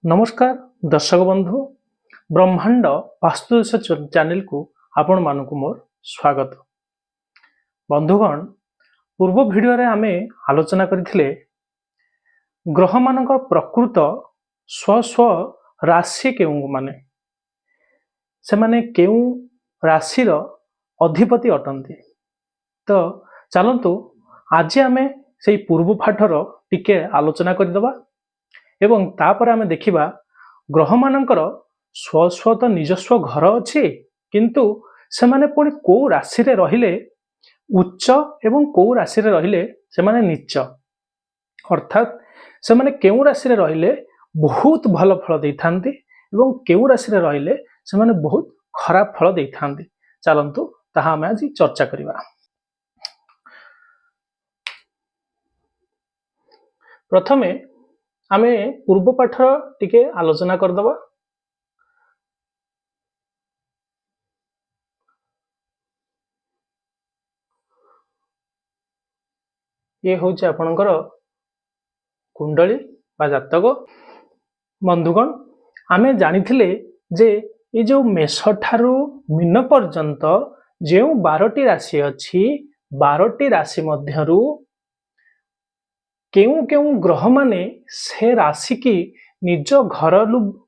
नमस्कार दर्शक बंधु ब्रह्मांड वास्तुदशा चैनल को आपण मानक मोर स्वागत। बंधुगण पूर्व वीडियो रे आमे आलोचना करथिले ग्रह मानक प्रकृत स्व स्व राशि केउ माने से माने केउ राशि रो अधिपति अटंती। तो चलंतु आज आमे सेई पूर्व पाठर टिके आलोचना करदबा एवं तापर आमे देखिबा ग्रह मानकर स्व स्व तो निजस्व घर अछि किंतु से माने पुणी को राशि रे रहिले उच्च एवं को राशि रे रहिले से माने नीच अर्थात से माने केउ राशि रे रहिले बहुत भल फल देथांती एवं केउ राशि रे रहिले से माने बहुत खराब फल देथांती। चलंतु ताहा आमे आज चर्चा करिबा। प्रथमे आमे पूर्व पाठ टिके आलोचना करदबा। ये होचे आपनकर कुंडली बा जातक। बंधुगण आमे जानिथिले जे ये जो मेष ठारू मीन पर्यंत जो 12टी राशि अछि 12टी राशि मध्यरु केउ केउ ग्रह माने से राशि की निज घर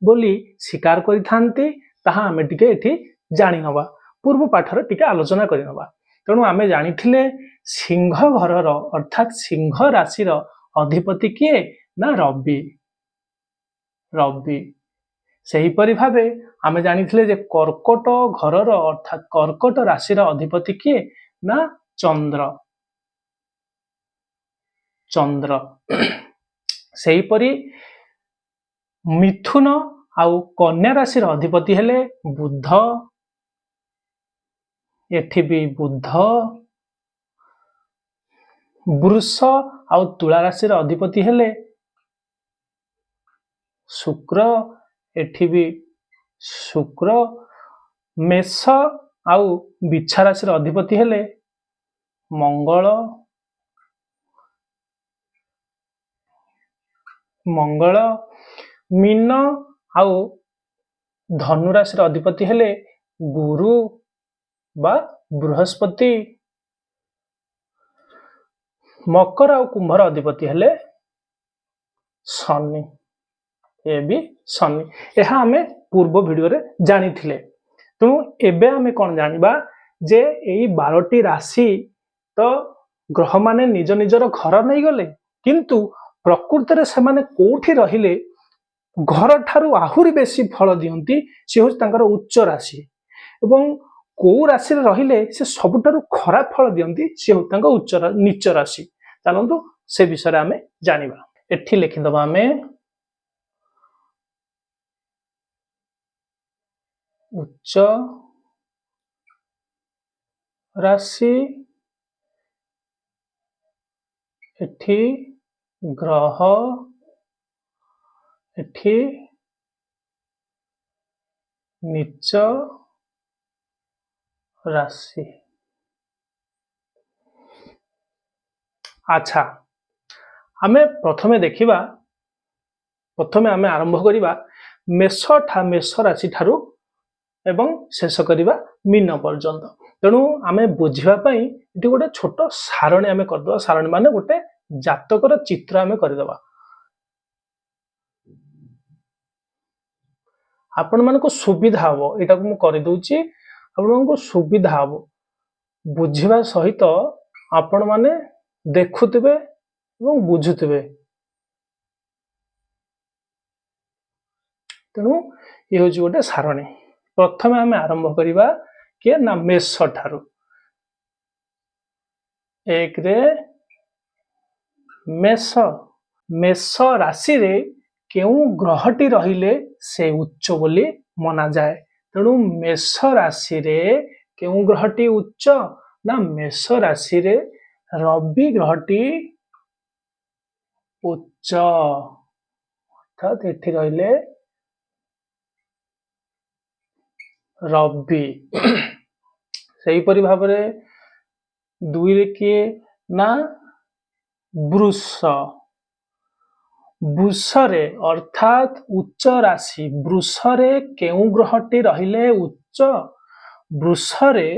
बोली स्वीकार करिथांती ताहा आमे टिके एठी जानि नबा। पूर्व पाठर टिके आलोचना करि नबा। तेणु आमे जानिथिले सिंह घरर अर्थात सिंह राशि अधिपति किए ना रवि। रवि सही परि भाबे आमे जानिथिले जे कर्कट घरर अर्थात कर्कट राशि अधिपति किए ना चंद्र। चंद्र सही परि मिथुन आउ कन्या राशि अधिपति हेले बुध। एठी भी बुध। वृष आउ तुला राशि अधिपति हेले शुक्र। एठी भी शुक्र। मेष आउ बिच्छा राशि अधिपति हेले मंगल। मंगल। मीन आउ धनु राशि अधिपति हेले गुरु बा बृहस्पति। मकर आउ कुंभर अधिपति हेले शनि। ए भी शनि। यह आमे पूर्व वीडियो रे जानी थिले। तो एबे आमे कोन जानिबा जे एई 12टी राशि तो ग्रह माने निज निजर घर नै गले किंतु प्रकृति रे से माने कोठी रहिले घर ठारू आहुरी बेसी फल दियंती से हो तांकर उच्च राशि एवं को राशि रे रहिले से सबटारू खराब फल दियंती से हो तांकर उच्च नीच राशि। चलंतु से विषय रे आमे जानिबा। एठी लिखि दबा आमे उच्च राशि एठी ग्रह एठी नीच राशि। अच्छा आमे प्रथमे देखिबा प्रथमे आमे आरंभ करिबा मेष राशि ठारू एवं शेष करिबा मीन पर्यंत। तेणु आमे बुझिबा पई एटी गोटे छोट सारणी आमे करदबा। सारणी माने गोटे जातकर चित्र आमे करदबा। आपण मानको सुविधा हबो एटा को मु करि दउची आपण मानको सुविधा हबो बुझिबा सहित आपण माने देखुतबे एवं बुझुतबे। तेणु ये होची गोटे सारणी। प्रथमे आमे आरंभ करिबा के ना मेष ठारू। एक रे मेष। मेष राशि रे केउ ग्रहटी रहिले से उच्च बोली मना जाए। तेणु मेष राशि रे केउ ग्रहटी उच्च ना मेष राशि रे रवि ग्रहटी उच्च अर्थात एठी रहिले रवि। सही परि भाबरे दुई रे किए ना वृष। ବୃଷରେ ଅର୍ଥାତ୍ ଉଚ୍ଚ ରାଶି। ବୃଷରେ କେଉଁ ଗ୍ରହଟି ରହିଲେ ଉଚ୍ଚ? ବୃଷରେ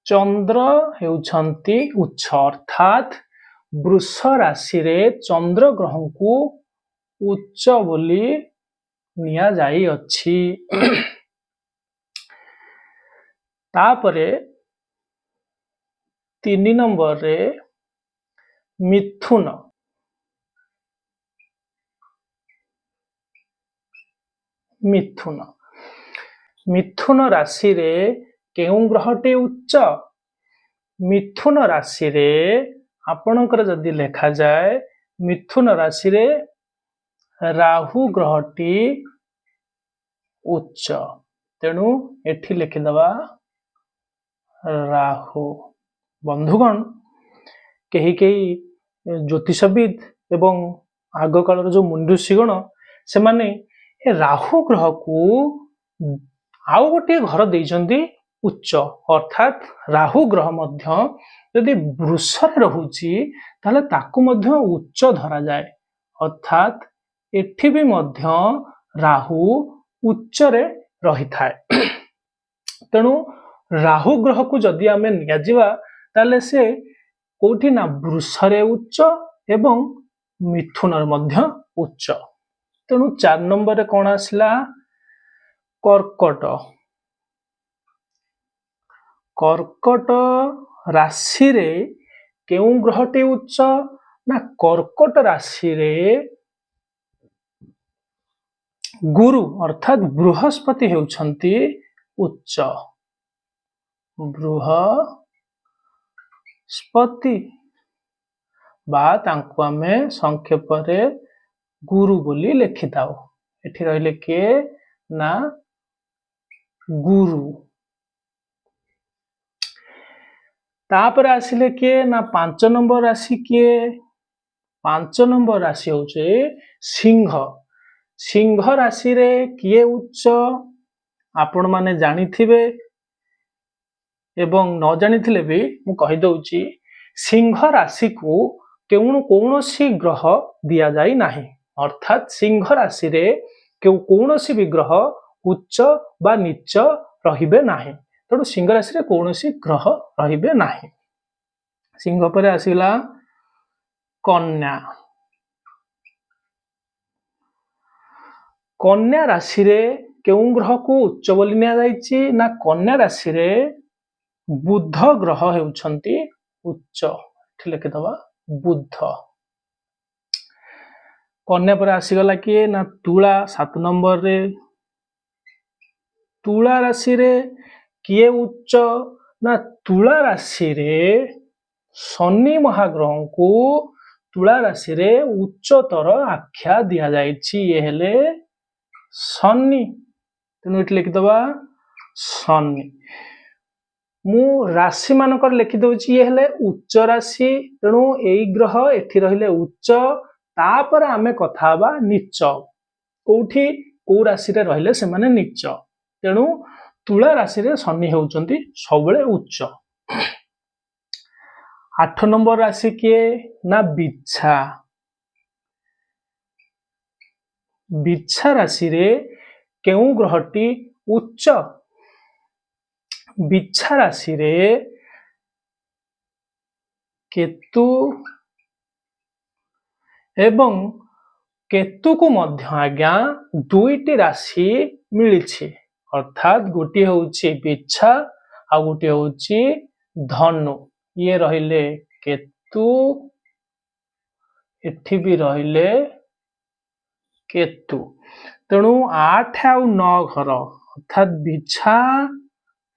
ଚନ୍ଦ୍ର ହେଉଛନ୍ତି ଉଚ୍ଚ, ଅର୍ଥାତ୍ ବୃଷ ରାଶିରେ ଚନ୍ଦ୍ର ଗ୍ରହଙ୍କୁ ଉଚ୍ଚ ବୋଲି ନିଆଯାଇଅଛି। ତାପରେ 3 ନମ୍ବରରେ ମିଥୁନ। ମିଥୁନ ମିଥୁନ ରାଶିରେ କେଉଁ ଗ୍ରହଟି ଉଚ୍ଚ? ମିଥୁନ ରାଶିରେ ଆପଣଙ୍କର ଯଦି ଲେଖାଯାଏ ମିଥୁନ ରାଶିରେ ରାହୁ ଗ୍ରହଟି ଉଚ୍ଚ, ତେଣୁ ଏଠି ଲେଖିଦେବା ରାହୁ। ବନ୍ଧୁଗଣ, କେହି କେହି ଜ୍ୟୋତିଷବିଦ ଏବଂ ଆଗକାଳର ଯେଉଁ ମୁଣ୍ଡୁଷିଗଣ ସେମାନେ ଏ ରାହୁ ଗ୍ରହକୁ ଆଉ ଗୋଟିଏ ଘର ଦେଇଛନ୍ତି ଉଚ୍ଚ, ଅର୍ଥାତ୍ ରାହୁ ଗ୍ରହ ମଧ୍ୟ ଯଦି ବୃଷରେ ରହୁଛି ତାହେଲେ ତାକୁ ମଧ୍ୟ ଉଚ୍ଚ ଧରାଯାଏ, ଅର୍ଥାତ୍ ଏଠି ବି ମଧ୍ୟ ରାହୁ ଉଚ୍ଚରେ ରହିଥାଏ। ତେଣୁ ରାହୁ ଗ୍ରହକୁ ଯଦି ଆମେ ନିଆଯିବା ତାହେଲେ ସେ କୋଉଠି ନା ବୃଷରେ ଉଚ୍ଚ ଏବଂ ମିଥୁନରେ ମଧ୍ୟ ଉଚ୍ଚ। ତେଣୁ 4 ନମ୍ବରରେ କଣ ଆସିଲା? କର୍କଟ। କର୍କଟ ରାଶିରେ କେଉଁ ଗ୍ରହଟି ଉଚ୍ଚ? ନା କର୍କଟ ରାଶିରେ ଗୁରୁ ଅର୍ଥାତ୍ ବୃହସ୍ପତି ହେଉଛନ୍ତି ଉଚ୍ଚ। ବୃହସ୍ପତି ବା ତାଙ୍କୁ ଆମେ ସଂକ୍ଷେପରେ ଗୁରୁ ବୋଲି ଲେଖିଥାଉ। ଏଠି ରହିଲେ କିଏ ନା ଗୁରୁ। ତାପରେ ଆସିଲେ କିଏ ନା 5 ନମ୍ବର ରାଶି କିଏ? 5 ନମ୍ବର ରାଶି ହେଉଛି ସିଂହ। ସିଂହ ରାଶିରେ କିଏ ଉଚ୍ଚ? ଆପଣ ମାନେ ଜାଣିଥିବେ ଏବଂ ନ ଜାଣିଥିଲେ ବି ମୁଁ କହିଦେଉଛି, ସିଂହ ରାଶିକୁ କୌଣସି ଗ୍ରହ ଦିଆଯାଇ ନାହିଁ, ଅର୍ଥାତ୍ ସିଂହ ରାଶିରେ କୌଣସି ବି ଗ୍ରହ ଉଚ୍ଚ ବା ନୀଚ ରହିବେ ନାହିଁ। ତେଣୁ ସିଂହ ରାଶିରେ କୌଣସି ଗ୍ରହ ରହିବେ ନାହିଁ। ସିଂହ ପରେ ଆସିଲା କନ୍ୟା। କନ୍ୟା ରାଶିରେ କେଉଁ ଗ୍ରହକୁ ଉଚ୍ଚ ବୋଲି ନିଆଯାଇଛି? ନା କନ୍ୟା ରାଶିରେ ବୁଧ ଗ୍ରହ ହେଉଛନ୍ତି ଉଚ୍ଚ। ଏଠି ଲେଖିଦେବା ବୁଧ। କନ୍ୟା ପରେ ଆସିଗଲା କିଏ ନା ତୁଳା। 7 ନମ୍ବରରେ ତୁଳା ରାଶିରେ କିଏ ଉଚ୍ଚ? ନା ତୁଳା ରାଶିରେ ଶନି ମହାଗ୍ରହଙ୍କୁ ତୁଳା ରାଶିରେ ଉଚ୍ଚତର ଆଖ୍ୟା ଦିଆଯାଇଛି। ଇଏ ହେଲେ ଶନି, ତେଣୁ ଏଠି ଲେଖିଦେବା ଶନି। ମୁଁ ରାଶି ମାନଙ୍କର ଲେଖିଦେଉଛି, ଇଏ ହେଲେ ଉଚ୍ଚ ରାଶି, ତେଣୁ ଏଇ ଗ୍ରହ ଏଠି ରହିଲେ ଉଚ୍ଚ। ତାପରେ ଆମେ କଥା ହେବା ନୀଚ, କୋଉଠି କୋଉ ରାଶିରେ ରହିଲେ ସେମାନେ ନୀଚ। ତେଣୁ ତୁଳା ରାଶିରେ ଶନି ହେଉଛନ୍ତି ସବୁବେଳେ ଉଚ୍ଚ। 8 ନମ୍ବର ରାଶି କିଏ ନା ବିଛା। ବିଛା ରାଶିରେ କେଉଁ ଗ୍ରହଟି ଉଚ୍ଚ? ବିଛା ରାଶିରେ କେତୁ ଏବଂ କେତୁକୁ ମଧ୍ୟ ଆଜ୍ଞା ଦୁଇଟି ରାଶି ମିଳିଛି, ଅର୍ଥାତ୍ ଗୋଟିଏ ହେଉଛି ବିଛା ଆଉ ଗୋଟିଏ ହେଉଛି ଧନୁ। ଇଏ ରହିଲେ କେତୁ, ଏଠି ବି ରହିଲେ କେତୁ। ତେଣୁ 8 ଆଉ 9 ଘର ଅର୍ଥାତ୍ ବିଛା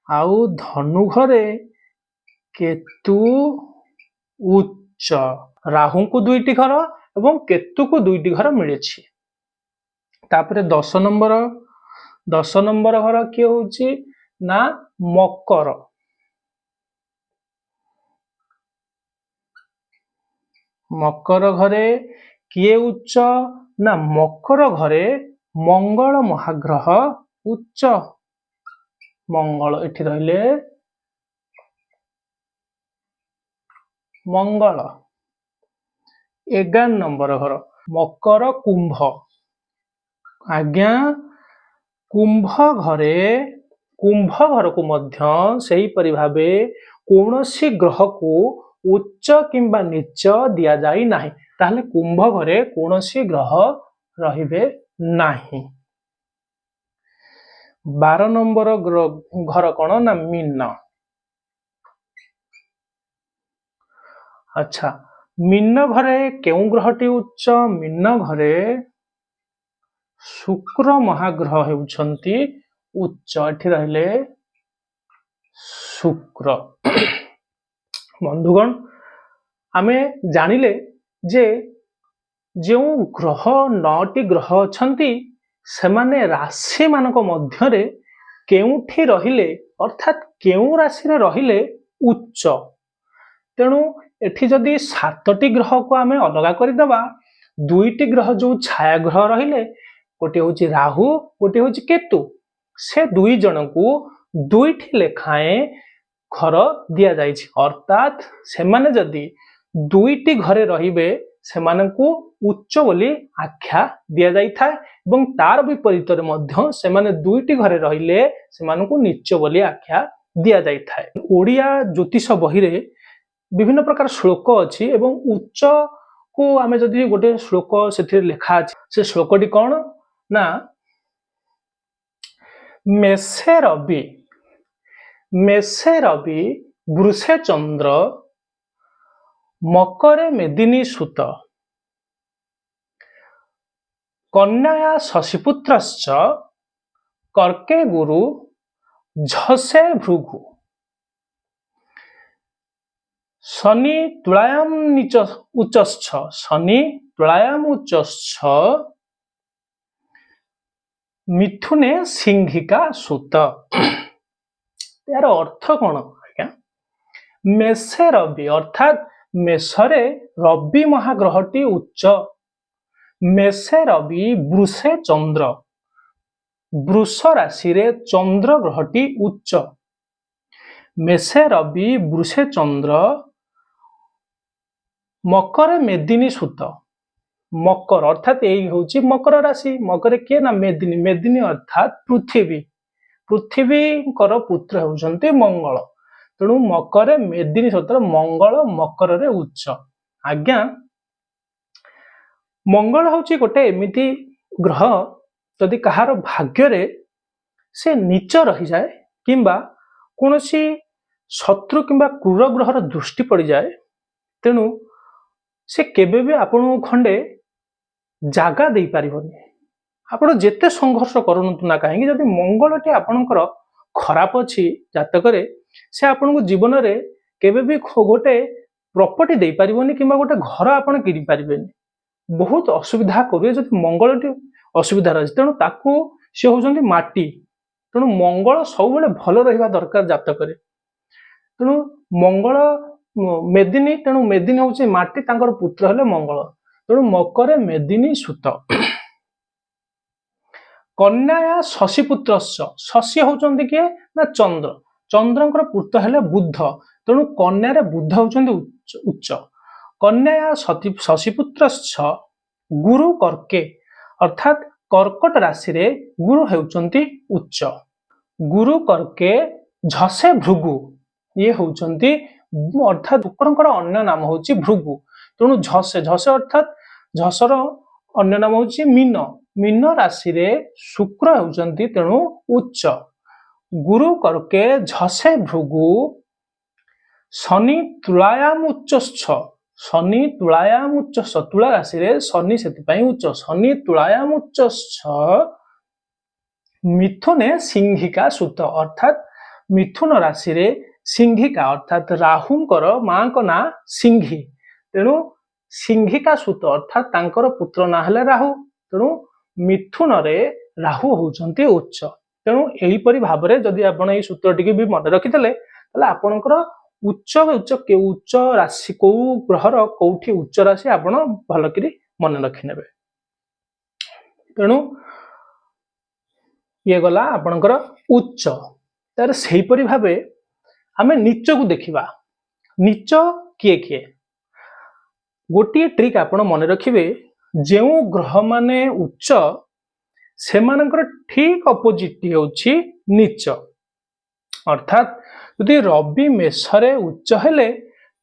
ଆଉ ଧନୁ ଘରେ କେତୁ ଉଚ୍ଚ। ରାହୁଙ୍କୁ 2ଟି ଘର ଏବଂ କେତୁକୁ 2ଟି ଘର ମିଳିଛି। ତାପରେ 10 ନମ୍ବର ଘର କିଏ ହଉଛି ନା ମକର। ମକର ଘରେ କିଏ ଉଚ୍ଚ? ନା ମକର ଘରେ ମଙ୍ଗଳ ମହାଗ୍ରହ ଉଚ୍ଚ। ମଙ୍ଗଳ, ଏଠି ରହିଲେ ମଙ୍ଗଳ। 11 नंबर घर मकर कुंभ आज्ञा कुंभ घर को मध्य सही परि भाबे कौनसी ग्रह को उच्च किंबा नीच दिया जाई नाही ताहले कुंभ घरे कौनसी ग्रह रहिबे नाही। 12 नंबर घर कौन ना मीन। अच्छा मीन घरे केउ ग्रहटी उच्च मीन घरे शुक्र महाग्रह हेउछंती उच्च एठी रहले शुक्र। बंधुगण आमे जानिले जे जो ग्रह 9टी ग्रह अछंती सेमाने राशि मानक मध्यरे केउठी रहिले अर्थात केउ राशि रे रहिले उच्च तेणु एठी जदि 7टी ग्रह को आमे अलगा करि दबा 2टी ग्रह जो छाया ग्रह रहिले गोटे होची राहु गोटे होची केतु से दुई जन को 2टी लेखाए घर दिया जाइछि अर्थात सेमाने जदि 2टी घरे रहिबे सेमानंकु उच्च बोली आख्या दिया जाई थाए एवं तार विपरीत रे मध्य सेमाने 2टी घरे रहिले सेमानंकु नीच बोली आख्या दिया जाई थाए। ओडिया ज्योतिष बही रे विभिन्न प्रकार श्लोक अछि एवं उच्च को आमे जदि गोटे श्लोक सेथि लिखा अछि से श्लोकटी कोन ना मेषे रवि वृषे चंद्र मकरे मेदिनी सुत कन्याया शशिपुत्रश्च कर्के गुरु झसे भृगु शनि तुलायाम नीच उच्चश्च शनि तुलायाम उच्चश्च मिथुने सिंहिका सुत। यार अर्थ कौन आज्ञा मेषे रवि अर्थात मेषरे रवि महाग्रहटी उच्च मेषे रवि वृषे चंद्र वृष राशि रे चंद्र ग्रहटी उच्च मेषे रवि वृषे चंद्र मकर मेदिनी सुत मकर अर्थात यही होची मकर राशि मकर किए ना मेदिनी मेदिनी अर्थात पृथ्वी कर पुत्र होउछन्ते मंगल तेणु मकर मेदिनी सुत मंगल मकर रे उच्च। आज्ञा मंगल होची गोटे एमिति ग्रह यदि कहार भाग्य रे से नीच रही जाए किंबा कोनोसी शत्रु किंबा क्रूर ग्रहर दृष्टि पड़ जाए तेणु से केबे भी आपन खंडे जागा दे पारिबनी आपण जेते संघर्ष करनतु ना काहे जदि मंगलटी आपनकर खराब अछि जातक रे से आपन को जीवन रे केबे भी गोटे प्रॉपर्टी दे पारिबनी किंबा गोटे घर आपण किनि पारिबेनी बहुत असुविधा करिए जदि मंगलटी असुविधा रही तेणु ताकू से होउछन्ती माटी तेणु मंगल सब बेले भल रहिबा दरकार जातक रे तेणु मंगल मेदिनी तेणु मेदिनी होउछि माटी तांकर पुत्र हेले मंगल तेणु मकर मेदिनी सुत कन्याया शशिपुत्र शशि होउछन्ती किए ना चंद्र चंद्रंकर पुत्र हेले बुध तेणु कन्या रे बुध होउछन्ती उच्च कन्याया शशिपुत्र गुरु कर्के अर्थात कर्कट राशि रे गुरु हेउछन्ती उच्च गुरु कर्के झसे भृगु ये होउछन्ती अर्थात शुक्रंकर अन्य नाम होउछि भृगु तेणु झसे झसे अर्थात झसर अन्य नाम होउछि मीन मीन राशि रे शुक्र होउछन्ती तेणु उच्च गुरु कर्के झसे भृगु शनि तुलायाम उच्चश्च शनि तुलायाम उच्चश्च तुला राशि रे शनि सेति पई उच्च शनि तुलायाम उच्चश्च मिथुने सिंहिका सुत अर्थात मिथुन राशि रे सिंहिका अर्थात राहुंकर मां को ना सिंहि तेणु सिंहिका सुत अर्थात तांकर पुत्र ना हेले राहु तेणु मिथुन रे राहु होउछन्ती उच्च तेणु एही परि भाबरे जदि आपण एही सूत्रटी के भी मन रखितले तले आपनकर उच्च उच्च के उच्च राशि को ग्रहर कोठी उच्च राशि आपण भल करी मन रखि नेबे। तेणु ये गला आपनकर उच्च तार सही परि भाबे आमे नीच को देखिबा नीच किए किए गोटे ट्रिक आपण मन रखिबे जो ग्रह माने उच्च सेमानकर ठीक अपोजिट होउछि नीच अर्थात यदि रवि मेषरे उच्च हेले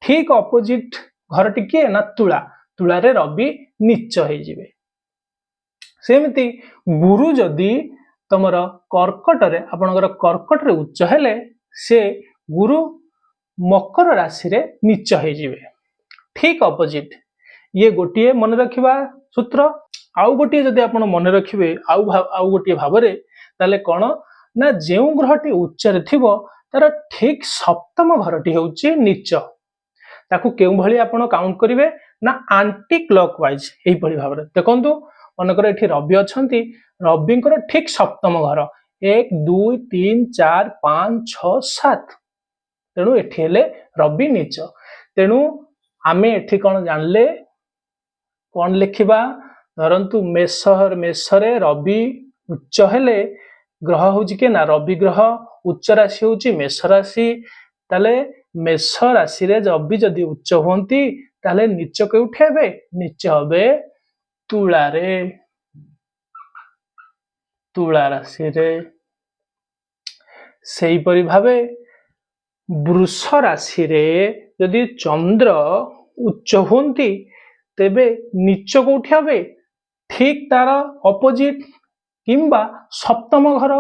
ठीक अपोजिट घर टिके ना तुला तुला रे रवि नीच हो जिवे सेमती गुरु जदि तमर कर्कट रे आपनकर कर्कट रे उच्च हेले से गुरु मकर राशि रे नीच हो जिवे ठीक अपोजिट ये गोटे मन रखिबा सूत्र आउ गोटे जदि आपण मन रखिबे आउ गोटे भाबरे ताले कोन ना जेउ ग्रहटी उच्च रे थिबो तार ठीक सप्तम घरटी होउची नीच ताकू केउ भली आपण काउंट करिवे ना एंटी क्लॉकवाइज एही पड़ी भाबरे देखंतु मनकर एठी रवि अछंती रविंकर ठीक सप्तम घर 1 2 3 4 5 6 7 तेणु एठी हेले रवि नीच तेणु आमे एठी कोन जानले कोन लिखिबा धरंतु मेषरे रवि उच्च हेले ग्रह होउची के ना रवि ग्रह उच्च राशि होउची मेष राशि ताले मेष राशि रे रवि जदि उच्च होंती ताले नीच केउठे हेबे नीच हबे तुला राशि रे सेही परि भाबे वृष राशि रे यदि चंद्र उच्च होंती तेबे नीच कोठी हबे ठीक तार अपोजिट किंबा सप्तम घर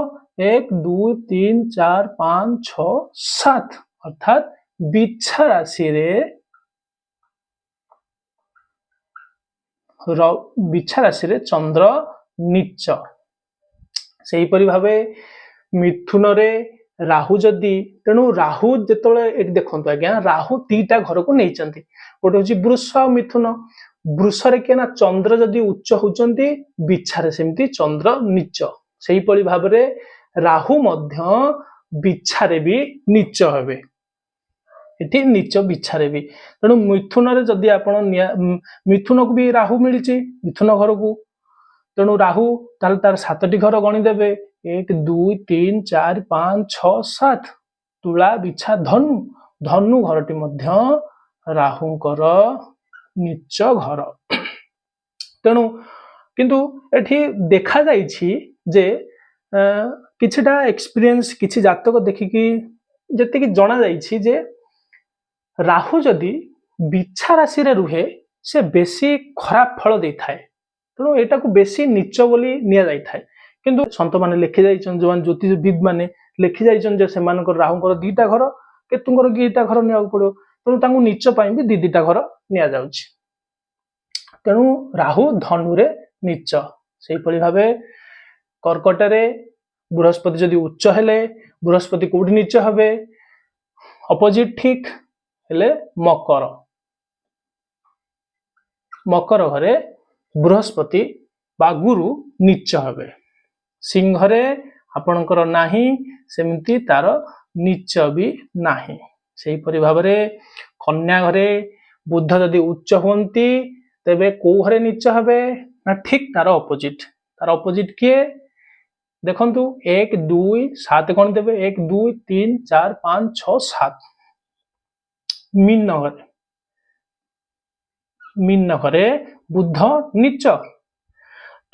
1 2 3 4 5 6 7 अर्थात बिच्छा राशि रे चंद्र नीच सेही परि भाबे मिथुन रे राहु जदि तेणु राहु जेतले एटी देखंतु आज्ञा राहु तीटा घर को नै चंती गोटे होची वृष और मिथुन वृष रे के ना चंद्र जदि उच्च होचंती बिच्छा रे सेमती चंद्र नीच सेही परि भाबरे राहु मध्य बिच्छा रे भी नीच हेबे एठी नीच बिच्छा रे भी तेणु मिथुन रे जदि आपण मिथुन को भी राहु मिलिची मिथुन घर को तेणु राहु ताल तार 7टी घर गणी देबे 1 2 3 4 5 6 7 तुला बिच्छा धनु धनु घरटी मध्य राहुंकर नीच घर तेणु किंतु एठी देखा जाइछि जे किछिटा एक्सपीरियंस किछि जातक देखिकी जति कि जणा जाइछि जे राहु जदि बिच्छा राशि रे रुहे से बेसी खराब फल देई थाए तेणु एटा को बेसी नीच बोली निया जाई थाए किंतु संत माने लिखि जाइछन जवान ज्योतिषविद माने लिखि जाइछन जे सेमानकर राहुंकर दीटा घर केतुंकर दीटा घर निया पड़ो तेणु तांको नीच पाई भी दीटा घर निया जाउछि तेणु राहु धनु रे नीच सेही परि भाबे कर्कट रे बृहस्पति जदि उच्च हेले बृहस्पति कोठी नीच हबे अपोजिट ठीक हेले मकर घरे बृहस्पति बा गुरु नीच हबे सिंह रे आपणकर नाही सेमती तार नीच भी नाही सेही परि भाबरे कन्या घरे बुध जदि उच्च होंती तेबे को घरे नीच हबे ना ठीक तार अपोजिट किए देखंतु 1 2 7 कोन देबे 1 2 3 4 5 6 7 मीन घरे बुध नीच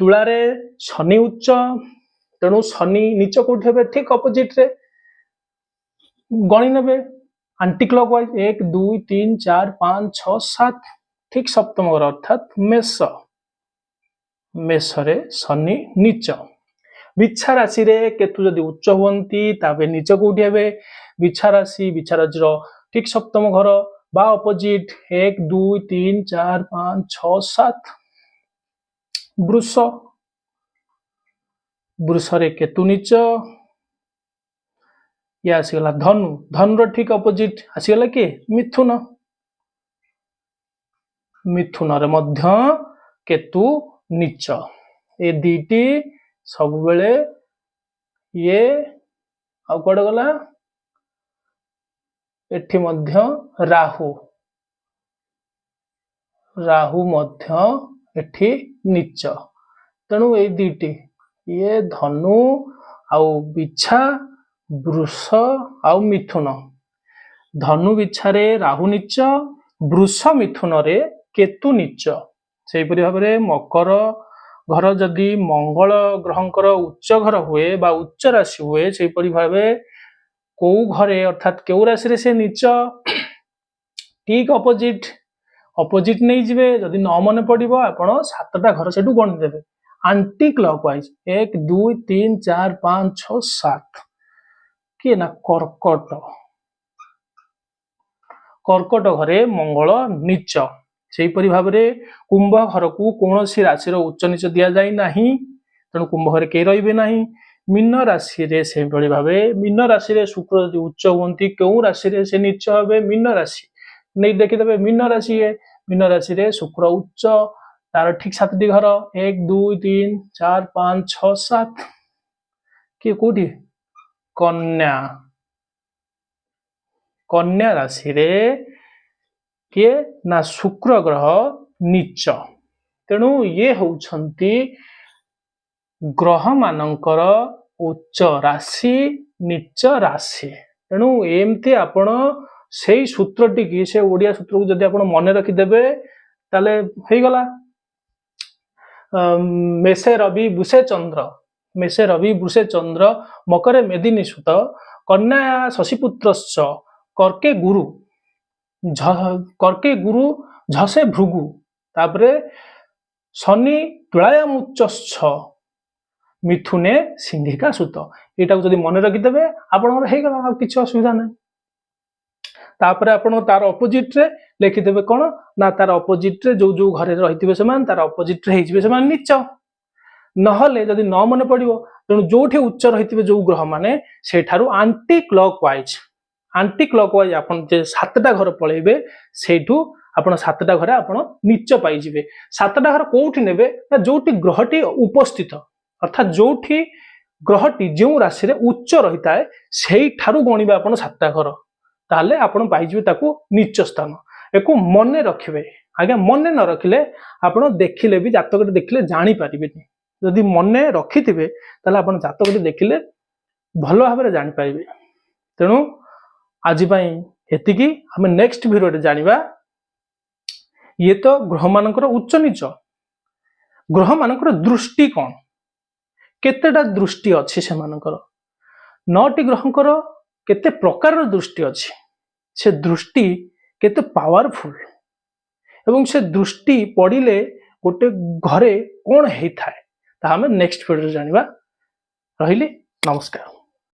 तुला रे शनि उच्च तेणु शनि नीच कोठी हेबे ठीक अपोजिट रे गणी नेबे एंटी क्लॉकवाइज 1 2 3 4 5 6 7 ठीक सप्तम घर अर्थात मेष रे शनि नीच बिच्छा राशि रे केतु जदि उच्च होंती ताबे नीच कोठी हेबे बिच्छा राशि रो ठीक सप्तम घर बा अपोजिट 1 2 3 4 5 6 7 वृष रे केतु नीच या आसीगला धनु रो ठीक अपोजिट आसीगला के मिथुन रे मध्य केतु नीच ए दीटी सब बेले ये आ कोड गला एठी मध्य राहु मध्य एठी नीच तेणु ए दीटी ये धनु आउ बिच्छा वृष आउ मिथुन धनु बिच्छा रे राहु नीच वृष मिथुन रे केतु नीच सेहीपरि भाव मकर घर जदि मंगल ग्रहंकर उच्च घर हुए बा उच्च राशि हुए सेहीपरि भाव को घरे अर्थात केउ राशि रे से नीच ठीक अपोजिट नहीं जिवे जदि न मन पड़िबो आपण 7टा घर सेटू गणि देबे आंटी क्लॉकवाइज 1 2 3 4 5 6 7 किए ना कर्कट घरे मंगल नीच सेहीपरि भाव कुंभ घर को कौन सी राशि उच्च नीच दि जाए नहीं तेणु कुंभ घर कई रे ना मीन राशि रे से भाव मीन राशि रे शुक्र यदि उच्च हुंती क्यों राशि रे से नीच हे मीन राशि नहीं देखीदे मीन राशि है मीन राशि रे शुक्र उच्च तार ठीक 7टी घर 1 2 3 4 5 6 7 किए कोठी कन्या राशि रे किए ना शुक्र ग्रह नीच तेणु ये होउछंती ग्रह मानकर उच्च राशि नीच राशि तेणु एमती आपण से सूत्रटी की से ओडिया सूत्र को जदि आपण मन रखिदेबे ताले हे गला मेषे रवि वृषे चंद्र मकरे मेदिनी सुत कन्या शशिपुत्रश्च कर्के गुरु झसे भृगु तापरे शनि तुलायामुच्च मिथुने सिंहिका सुत एटा जदि मन रखिदेबे आपनकर हे गला किछि असुविधा नै तापरे आपण तार अपोजिट रे लिखिदेबे कोन ना तार अपोजिट रे जो घरे रहिथिबे समान तार अपोजिट रे हेजिबे समान नीच नहले जदि न मन पड़िबो तेणु जोठी उच्च रहिथिबे जो ग्रह माने सेठारु आंटी क्लॉकवाइज आपण जे 7टा घर पळेबे सेठू आपण 7टा घरे आपण नीच पाई जिवे 7टा घर कोठी नेबे ना जोठी ग्रहटी उपस्थित अर्थात जोठी ग्रहटी जो राशि रे उच्च रहिता है सेही ठारु गणिबे आपण 7टा घर ताले आपण पाई जिवे ताकू नीच स्थान एको मने रखिबे आगे मने न रखिले आपण देखिले भी जातकटी देखिले जानि पारिबेनी जदि मने रखिथिबे ताले आपण जातकटी देखिले भलो भाबरे जानि पारिबे तेणु आज पई एतिकी हमें नेक्स्ट वीडियो रे जानिबा ये तो ग्रह मानकर उच्च नीच ग्रह मानकर दृष्टि कौन केतेटा दृष्टि अच्छी से मानकर 9टी ग्रहंकर केते प्रकार दृष्टि अच्छी से दृष्टि केते पावरफुल एवं से दृष्टि पड़िले गोटे घरे कौन होता है हमें नेक्स्ट वीडियो जानिबा रहिली नमस्कार।